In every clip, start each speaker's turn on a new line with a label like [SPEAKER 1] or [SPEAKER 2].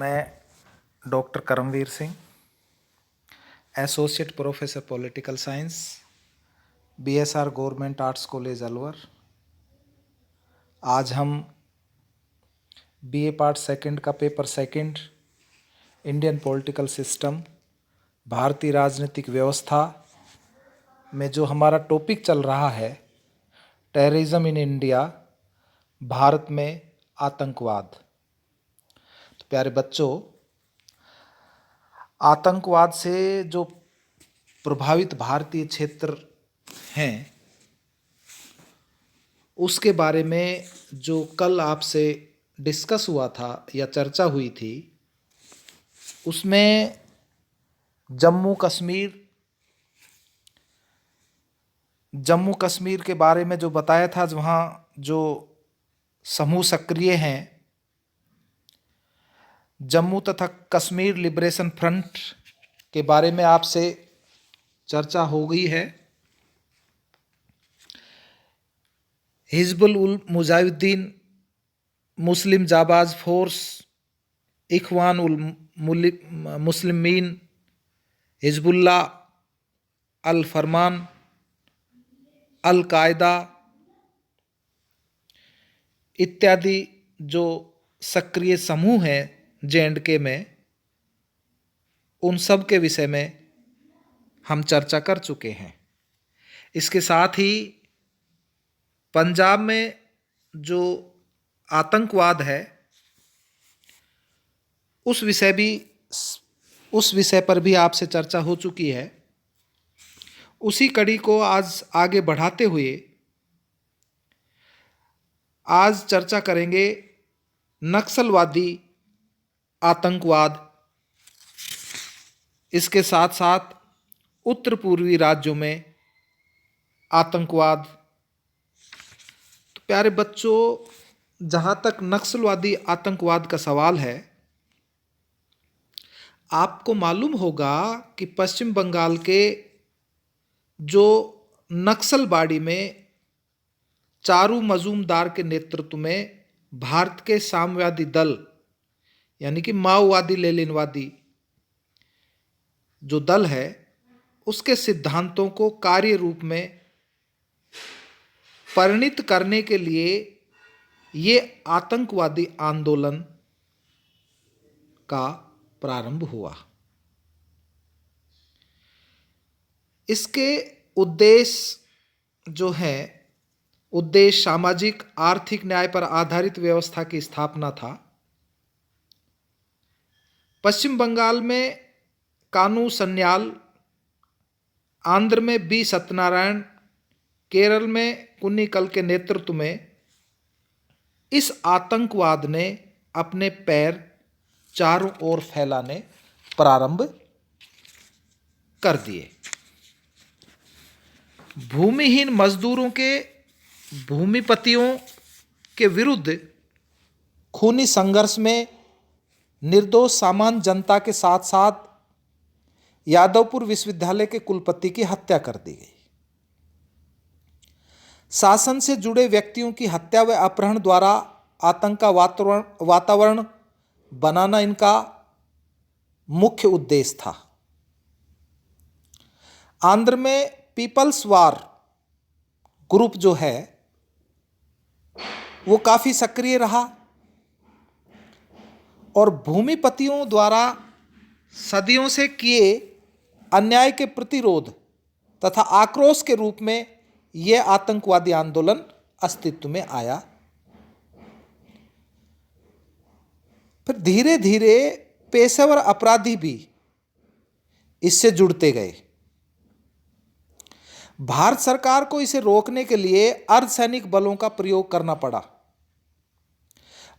[SPEAKER 1] मैं doctor Karamvir Singh, associate professor political science, BSR government arts college Alwar. आज हम बीए पार्ट सेकंड का paper second, Indian political system, भारतीय राजनीतिक व्यवस्था में जो हमारा टॉपिक चल रहा है, टेररिज्म इन इंडिया, भारत में आतंकवाद। तो प्यारे बच्चों, आतंकवाद से जो प्रभावित भारतीय क्षेत्र हैं, उसके बारे में जो कल आपसे डिस्कस हुआ था या चर्चा हुई थी, उसमें जम्मू कश्मीर के बारे में जो बताया था, वहाँ जो समूह सक्रिय हैं, जम्मू तथा कश्मीर लिबरेशन फ्रंट के बारे में आपसे चर्चा हो गई है। हिजबुल उल मुजाहिदीन मुस्लिम जाबाज फोर्स, इखवान उल मुस्लिमीन, हिजबुल्ला, अल फरमान, अल कायदा इत्यादि जो सक्रिय समूह हैं J&K में, उन सब के विषय में हम चर्चा कर चुके हैं। इसके साथ ही पंजाब में जो आतंकवाद है, उस विषय पर भी आपसे चर्चा हो चुकी है। उसी कड़ी को आज आगे बढ़ाते हुए आज चर्चा करेंगे नक्सलवादी आतंकवाद, इसके साथ साथ उत्तर पूर्वी राज्यों में आतंकवाद। तो प्यारे बच्चों, जहाँ तक नक्सलवादी आतंकवाद का सवाल है, आपको मालूम होगा कि पश्चिम बंगाल के जो नक्सलबाड़ी में चारू मजूमदार के नेतृत्व में भारत के साम्यवादी दल यानी कि माओवादी लेनिनवादी जो दल है, उसके सिद्धांतों को कार्य रूप में परिणित करने के लिए ये आतंकवादी आंदोलन का प्रारंभ हुआ। इसके उद्देश्य जो है, उद्देश्य सामाजिक आर्थिक न्याय पर आधारित व्यवस्था की स्थापना था। पश्चिम बंगाल में कानू सन्याल, आंध्र में बी सत्यनारायण, केरल में कुन्नीकल के नेतृत्व में इस आतंकवाद ने अपने पैर चारों ओर फैलाने प्रारंभ कर दिए। भूमिहीन मजदूरों के, भूमिपतियों के विरुद्ध खूनी संघर्ष में निर्दोष सामान्य जनता के साथ साथ यादवपुर विश्वविद्यालय के कुलपति की हत्या कर दी गई। शासन से जुड़े व्यक्तियों की हत्या व अपहरण द्वारा आतंक का वातावरण बनाना इनका मुख्य उद्देश्य था। आंध्र में पीपल्स वार ग्रुप जो है, वो काफी सक्रिय रहा और भूमिपतियों द्वारा सदियों से किए अन्याय के प्रतिरोध तथा आक्रोश के रूप में यह आतंकवादी आंदोलन अस्तित्व में आया। फिर धीरे धीरे पेशेवर अपराधी भी इससे जुड़ते गए। भारत सरकार को इसे रोकने के लिए अर्धसैनिक बलों का प्रयोग करना पड़ा।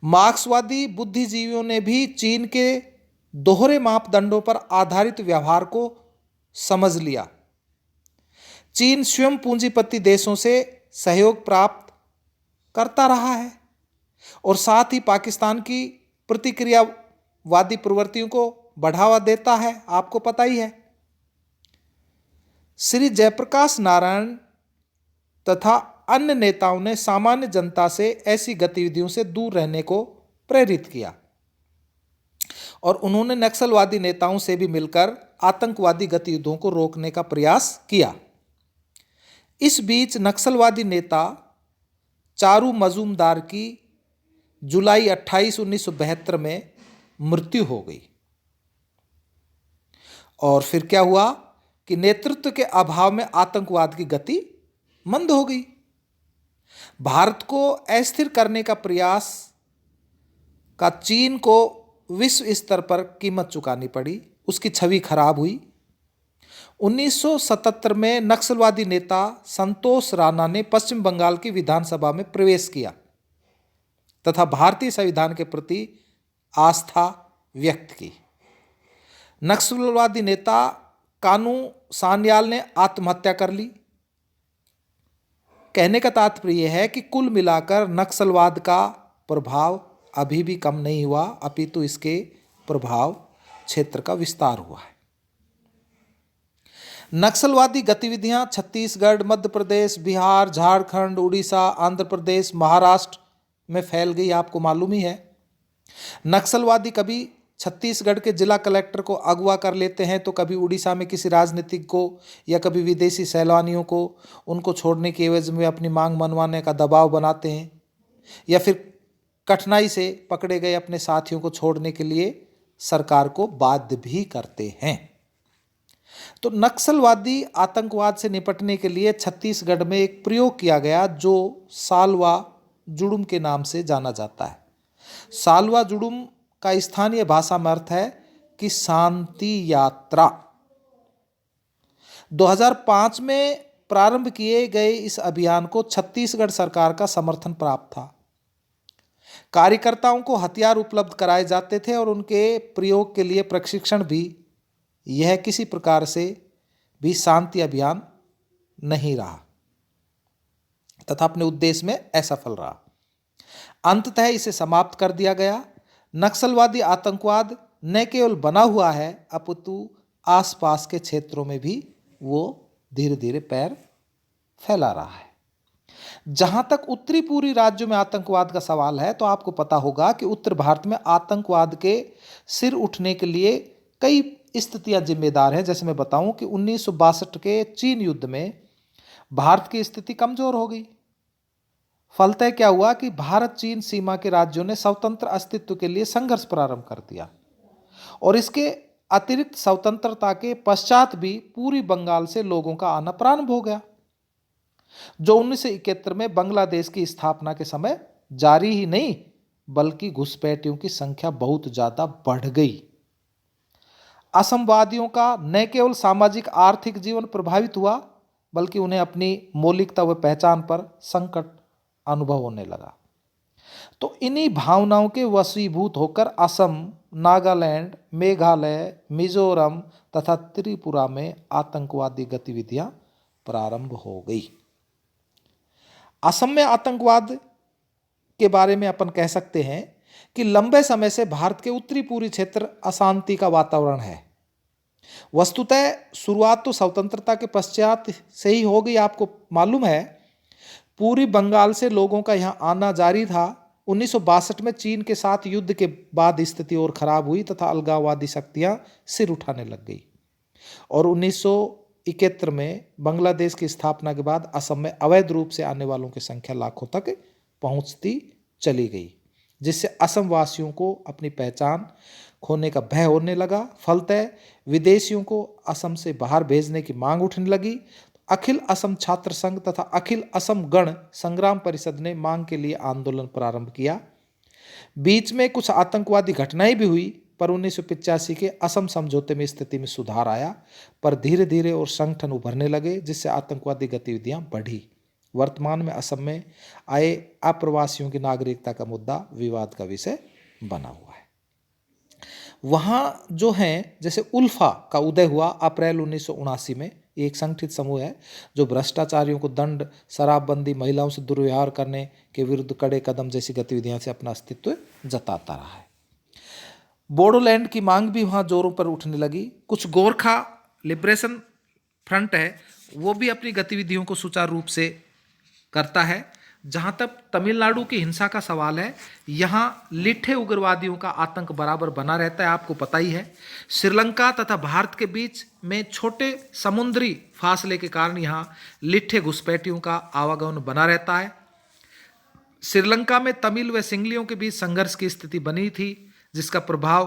[SPEAKER 1] मार्क्सवादी बुद्धिजीवियों ने भी चीन के दोहरे मापदंडों पर आधारित व्यवहार को समझ लिया। चीन स्वयं पूंजीपति देशों से सहयोग प्राप्त करता रहा है और साथ ही पाकिस्तान की प्रतिक्रियावादी प्रवृत्तियों को बढ़ावा देता है। आपको पता ही है। श्री जयप्रकाश नारायण तथा अन्य नेताओं ने सामान्य जनता से ऐसी गतिविधियों से दूर रहने को प्रेरित किया और उन्होंने नक्सलवादी नेताओं से भी मिलकर आतंकवादी गतिविधियों को रोकने का प्रयास किया। इस बीच नक्सलवादी नेता चारू मजूमदार की जुलाई 28, 1972 में मृत्यु हो गई। और फिर क्या हुआ कि नेतृत्व के अभाव में आतंकवाद की गति मंद हो गई। भारत को अस्थिर करने का प्रयास का चीन को विश्व स्तर पर कीमत चुकानी पड़ी, उसकी छवि खराब हुई। 1977 में नक्सलवादी नेता संतोष राणा ने पश्चिम बंगाल की विधानसभा में प्रवेश किया तथा भारतीय संविधान के प्रति आस्था व्यक्त की। नक्सलवादी नेता कानू सान्याल ने आत्महत्या कर ली। कहने का तात्पर्य यह है कि कुल मिलाकर नक्सलवाद का प्रभाव अभी भी कम नहीं हुआ, अपितु इसके प्रभाव क्षेत्र का विस्तार हुआ है। नक्सलवादी गतिविधियां छत्तीसगढ़, मध्य प्रदेश, बिहार, झारखंड, उड़ीसा, आंध्र प्रदेश, महाराष्ट्र में फैल गई, आपको मालूम ही है। नक्सलवादी कभी छत्तीसगढ़ के जिला कलेक्टर को अगवा कर लेते हैं, तो कभी उड़ीसा में किसी राजनीतिक को या कभी विदेशी सैलानियों को उनको छोड़ने की एवज में अपनी मांग मनवाने का दबाव बनाते हैं, या फिर कठिनाई से पकड़े गए अपने साथियों को छोड़ने के लिए सरकार को बाध्य भी करते हैं। तो नक्सलवादी आतंकवाद से निपटने के लिए छत्तीसगढ़ में एक प्रयोग किया गया जो सालवा जुड़ुम के नाम से जाना जाता है। सालवा जुड़ुम का स्थानीय भाषा में अर्थ है कि शांति यात्रा। 2005 में प्रारंभ किए गए इस अभियान को छत्तीसगढ़ सरकार का समर्थन प्राप्त था। कार्यकर्ताओं को हथियार उपलब्ध कराए जाते थे और उनके प्रयोग के लिए प्रशिक्षण भी। यह किसी प्रकार से भी शांति अभियान नहीं रहा तथा अपने उद्देश्य में असफल रहा। अंततः इसे समाप्त कर दिया गया। नक्सलवादी आतंकवाद न केवल बना हुआ है, अपितु आसपास के क्षेत्रों में भी वो धीरे धीरे पैर फैला रहा है। जहां तक उत्तरी पूर्वी राज्यों में आतंकवाद का सवाल है, तो आपको पता होगा कि उत्तर भारत में आतंकवाद के सिर उठने के लिए कई स्थितियां जिम्मेदार हैं। जैसे मैं बताऊं कि 1962 के चीन युद्ध में भारत की स्थिति कमजोर हो गई। फलतः क्या हुआ कि भारत चीन सीमा के राज्यों ने स्वतंत्र अस्तित्व के लिए संघर्ष प्रारंभ कर दिया, और इसके अतिरिक्त स्वतंत्रता के पश्चात भी पूर्वी बंगाल से लोगों का आना प्रारंभ हो गया, जो 1971 में बांग्लादेश की स्थापना के समय जारी ही नहीं बल्कि घुसपैठियों की संख्या बहुत ज्यादा बढ़ गई। असमवादियों का न केवल सामाजिक आर्थिक जीवन प्रभावित हुआ, बल्कि उन्हें अपनी मौलिकता व पहचान पर संकट अनुभव होने लगा। तो इन्हीं भावनाओं के वशीभूत होकर असम, नागालैंड, मेघालय, मिजोरम तथा त्रिपुरा में आतंकवादी गतिविधियां प्रारंभ हो गई। असम में आतंकवाद के बारे में अपन कह सकते हैं कि लंबे समय से भारत के उत्तरी पूर्वी क्षेत्र अशांति का वातावरण है। वस्तुतः शुरुआत तो स्वतंत्रता के पश्चात से ही हो गई। आपको मालूम है, पूर्वी बंगाल से लोगों का यहां आना जारी था। 1962 में चीन के साथ युद्ध के बाद स्थिति और खराब हुई तथा अलगाववादी शक्तियां सिर उठाने लग गई, और 1971 में बांग्लादेश की स्थापना के बाद असम में अवैध रूप से आने वालों की संख्या लाखों तक पहुंचती चली गई, जिससे असम वासियों को अपनी पहचान खोने का भय होने लगा। फलतः विदेशियों को असम से बाहर भेजने की मांग उठने लगी। अखिल असम छात्र संघ तथा अखिल असम गण संग्राम परिषद ने मांग के लिए आंदोलन प्रारंभ किया। बीच में कुछ आतंकवादी घटनाएं भी हुई, पर 1985 के असम समझौते में स्थिति में सुधार आया, पर धीरे धीरे और संगठन उभरने लगे, जिससे आतंकवादी गतिविधियां बढ़ी। वर्तमान में असम में आए अप्रवासियों की नागरिकता का मुद्दा विवाद का विषय बना हुआ है। वहाँ जो हैं, जैसे उल्फा का उदय हुआ अप्रैल 1979 में। एक संगठित समूह है जो भ्रष्टाचारियों को दंड, शराबबंदी, महिलाओं से दुर्व्यवहार करने के विरुद्ध कड़े कदम जैसी गतिविधियों से अपना अस्तित्व जताता रहा है। बोडोलैंड की मांग भी वहाँ जोरों पर उठने लगी। कुछ गोरखा लिबरेशन फ्रंट है, वो भी अपनी गतिविधियों को सुचारू रूप से करता है। जहां तक तमिलनाडु की हिंसा का सवाल है, यहां लिट्ठे उग्रवादियों का आतंक बराबर बना रहता है, आपको पता ही है। श्रीलंका तथा भारत के बीच में छोटे समुद्री फासले के कारण यहां लिट्ठे घुसपैठियों का आवागमन बना रहता है। श्रीलंका में तमिल व सिंगलियों के बीच संघर्ष की स्थिति बनी थी, जिसका प्रभाव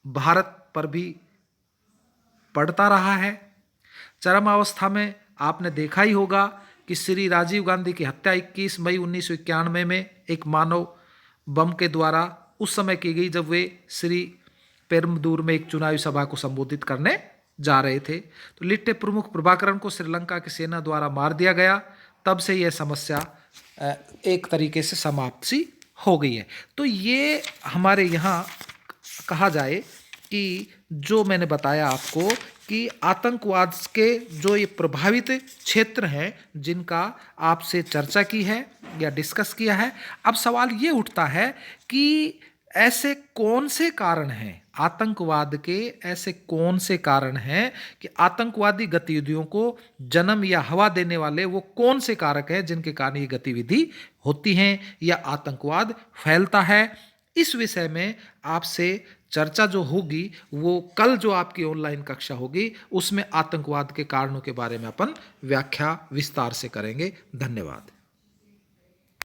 [SPEAKER 1] भारत पर भी पड़ता रहा है। चरम अवस्था में आपने देखा ही होगा कि श्री राजीव गांधी की हत्या 21 मई 1991 में एक मानव बम के द्वारा उस समय की गई, जब वे श्री पेरुम्बदूर में एक चुनावी सभा को संबोधित करने जा रहे थे। तो लिट्टे प्रमुख प्रभाकरण को श्रीलंका की सेना द्वारा मार दिया गया। तब से यह समस्या एक तरीके से समाप्त सी हो गई है। तो ये हमारे यहाँ कहा जाए कि जो मैंने बताया आपको कि आतंकवाद के जो ये प्रभावित क्षेत्र हैं, जिनका आपसे चर्चा की है या डिस्कस किया है, अब सवाल ये उठता है कि ऐसे कौन से कारण हैं, आतंकवाद के ऐसे कौन से कारण हैं कि आतंकवादी गतिविधियों को जन्म या हवा देने वाले वो कौन से कारक हैं जिनके कारण ये गतिविधि होती हैं या आतंकवाद फैलता है। इस विषय में आपसे चर्चा जो होगी वो कल जो आपकी ऑनलाइन कक्षा होगी उसमें आतंकवाद के कारणों के बारे में अपन व्याख्या विस्तार से करेंगे। धन्यवाद।